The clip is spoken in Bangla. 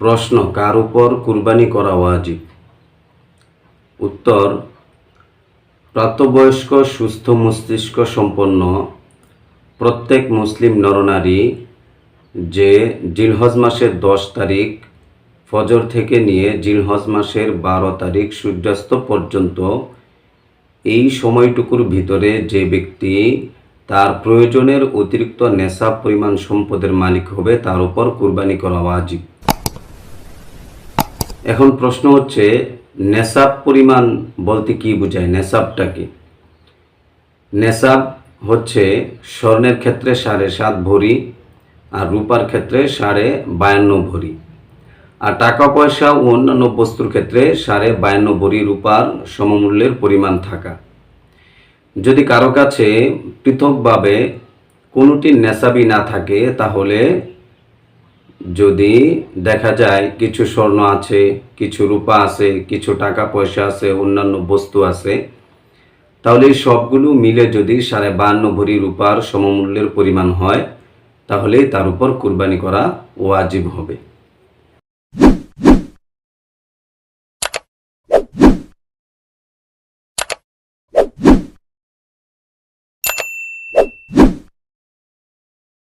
প্রশ্ন, কার উপর কুরবানি করা ওয়াজিব? উত্তর, প্রাপ্তবয়স্ক সুস্থ মস্তিষ্ক সম্পন্ন প্রত্যেক মুসলিম নরনারী যে জিলহজ মাসের 10 তারিখ ফজর থেকে নিয়ে জিলহজ মাসের 12 তারিখ সূর্যাস্ত পর্যন্ত এই সময়টুকুর ভিতরে যে ব্যক্তি তার প্রয়োজনের অতিরিক্ত নেশাব পরিমাণ সম্পদের মালিক হবে তার উপর কুরবানি করা ওয়াজিব। এখন প্রশ্ন হচ্ছে, নেশাব পরিমাণ বলতে কি বোঝায়? নেশাবটা কি? নেশাব হচ্ছে স্বর্ণের ক্ষেত্রে 7.5 ভরি আর রূপার ক্ষেত্রে 52.5 ভরি, আর টাকা পয়সা ও অন্যান্য বস্তুর ক্ষেত্রে 52.5 ভরি রূপার সমমূল্যের পরিমাণ থাকা। যদি কারো কাছে পৃথকভাবে কোনোটি নেশাবই না থাকে, তাহলে যদি দেখা যায় কিছু স্বর্ণ আছে, কিছু রূপা আছে, কিছু টাকা পয়সা আছে, অন্যান্য বস্তু আছে, তাহলে এই সবগুলো মিলে যদি 52.5 ভরি রূপার সমমূল্যের পরিমাণ হয়, তাহলে তার উপর কুরবানি করা ওয়াজিব হবে।